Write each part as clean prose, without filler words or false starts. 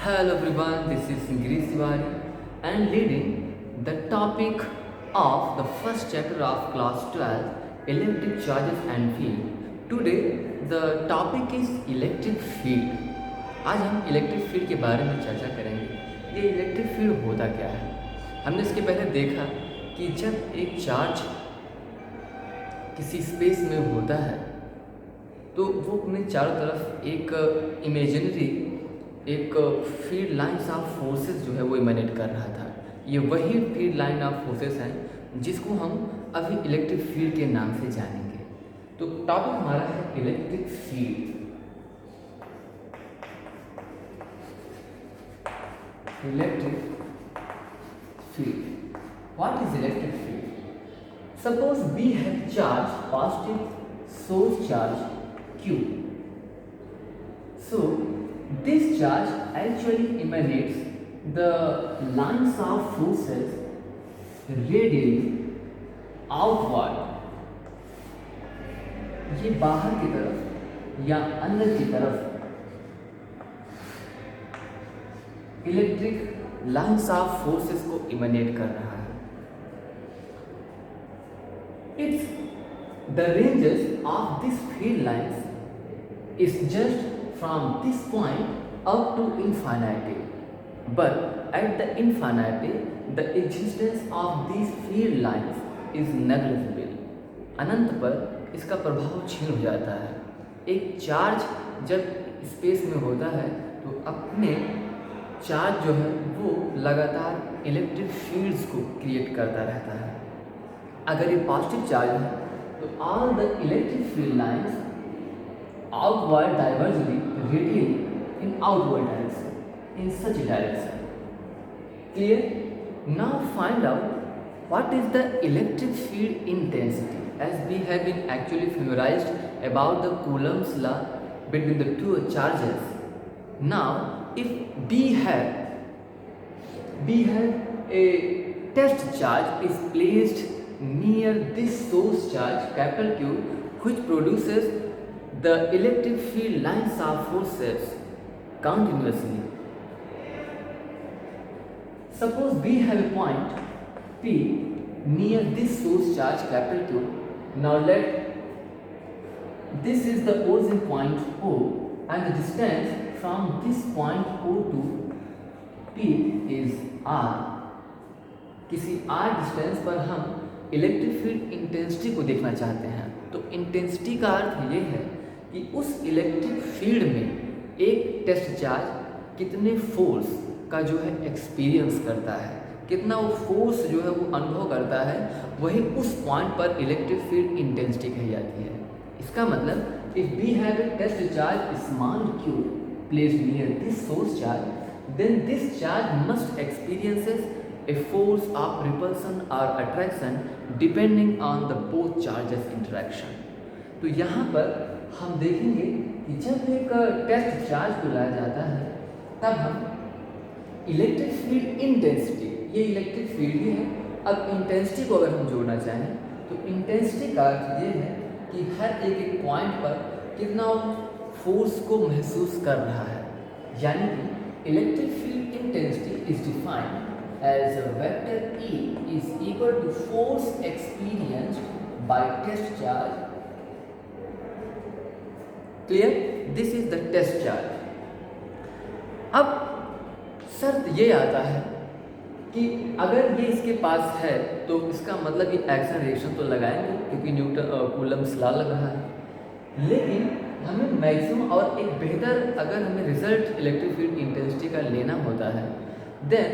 Hello everyone, this is Girish Tiwari and leading the topic of the first chapter of class 12 electric charges and field. Today the topic is electric field. आज हम electric field के बारे में चर्चा करेंगे। ये electric field होता क्या है। हमने इसके पहले देखा कि जब एक चार्ज किसी स्पेस में होता है तो वो अपने चारों तरफ एक इमेजिनरी एक फील्ड लाइन्स ऑफ फोर्सेस जो है वो इमेनेट कर रहा था। ये वही फील्ड लाइन ऑफ फोर्सेस हैं जिसको हम अभी इलेक्ट्रिक फील्ड के नाम से जानेंगे। तो टॉपिक हमारा है electric field. Electric field, what is electric field? Suppose we have charge positive source charge Q. So this charge actually emanates the lines of forces radially outward. ये बाहर की तरफ या अंदर की तरफ इलेक्ट्रिक लाइन्स ऑफ फोर्सेस को इमेनेट कर रहा है। It's the ranges of these field lines is just from this point up to infinity, but at the infinity the existence of these field lines is negligible. अनंत पर इसका प्रभाव क्षीण हो जाता है। एक चार्ज जब स्पेस में होता है तो अपने चार्ज जो है वो लगातार इलेक्ट्रिक फील्ड्स को क्रिएट करता रहता है। अगर ये पॉजिटिव चार्ज है तो all the electric field lines outward divergently radially in outward direction, in such a direction. Clear? Now find out what is the electric field intensity, as we have been actually familiarized about the Coulomb's law between the two charges. Now if B had a test charge is placed near this source charge capital Q, which produces the electric field lines of forces continuously. Suppose we have a point P near this source charge capital Q. Now let this is the origin point O and the distance from this point O to P is R. किसी R distance पर हम electric field intensity को देखना चाहते हैं। तो intensity का अर्थ ये है कि उस इलेक्ट्रिक फील्ड में एक टेस्ट चार्ज कितने फोर्स का जो है एक्सपीरियंस करता है, कितना वो फोर्स जो है वो अनुभव करता है, वही उस पॉइंट पर इलेक्ट्रिक फील्ड इंटेंसिटी कही जाती है। इसका मतलब if we have a test charge small q placed near this source charge, then this charge must experiences a force of repulsion or attraction depending on the both charges interaction. तो यहाँ पर हम देखेंगे कि जब एक टेस्ट चार्ज को लाया जाता है तब हम इलेक्ट्रिक फील्ड इंटेंसिटी, ये इलेक्ट्रिक फील्ड ही है। अब इंटेंसिटी को अगर हम जोड़ना चाहें तो इंटेंसिटी का अर्थ ये है कि हर एक पॉइंट पर कितना फोर्स को महसूस कर रहा है। यानी कि electric field intensity is defined as a vector E is equal to force experienced by test charge. Clear? This is the test charge. अब शर्त ये आता है कि अगर ये इसके पास है तो इसका मतलब ये एक्शन रिएक्शन तो लगाएंगे क्योंकि न्यूटन कूलम्स लॉ लग रहा है। लेकिन हमें मैक्सिमम और एक बेहतर अगर हमें रिजल्ट इलेक्ट्रिक फील्ड इंटेंसिटी का लेना होता है, then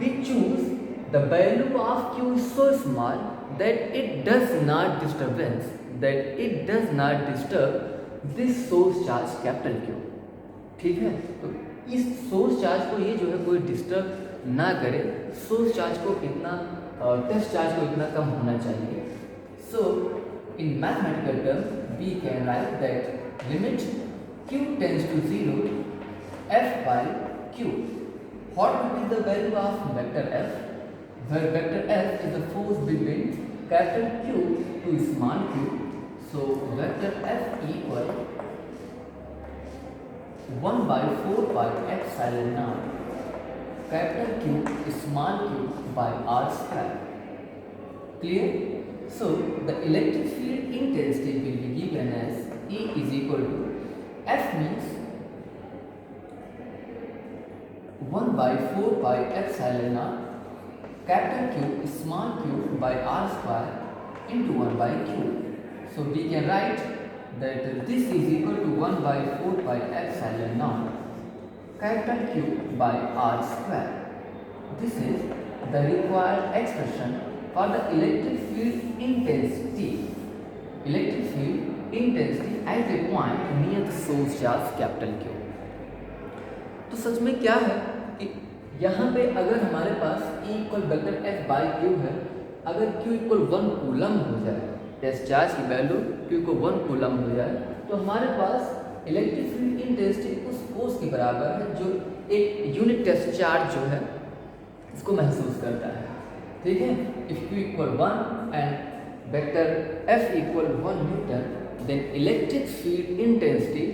we choose the value of Q is so small that it does not disturb this source charge capital Q. ठीक है, तो इस सोर्स चार्ज को ये जो है कोई डिस्टर्ब ना करे। सोर्स चार्ज को इतना टेस्ट चार्ज को इतना कम होना चाहिए। So in mathematical term we can write that limit Q tends to 0 F by Q. What will be the value of vector F? Where vector F is the force between capital Q to small q. So vector F equal 1/4 pi epsilon naught capital Q small q by r square. Clear? So the electric field intensity will be given as E is equal to F means 1/4 pi epsilon naught capital Q small q by r square into 1/q. So we can write that this is equal to 1/4 pi epsilon naught capital Q by r square. This is the required expression for the electric field intensity. Electric field intensity at a point near the source charge capital Q. तो सच में क्या है कि यहाँ पे अगर हमारे पास E equal vector F by Q है, अगर Q इक्वल 1 कूलम हो जाए, टेस्ट चार्ज की वैल्यू Q इक्वल 1 कूलम हो जाए, तो हमारे पास इलेक्ट्रिक फील्ड इंटेंसिटी उस फोर्स के बराबर है जो एक यूनिट टेस्ट चार्ज जो है इसको महसूस करता है. ठीक है, if Q equal 1 and vector F equal 1 newton, then electric field intensity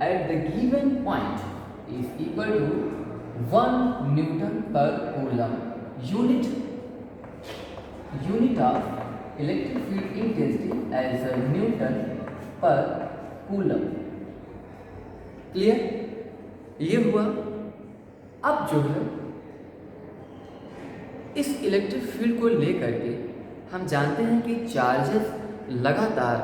at the given point is equal to 1 Newton per coulomb. Unit of electric field intensity as a Newton per coulomb. Clear? ये हुआ. अब जो है इस electric field को लेकर के हम जानते हैं कि चार्जेस लगातार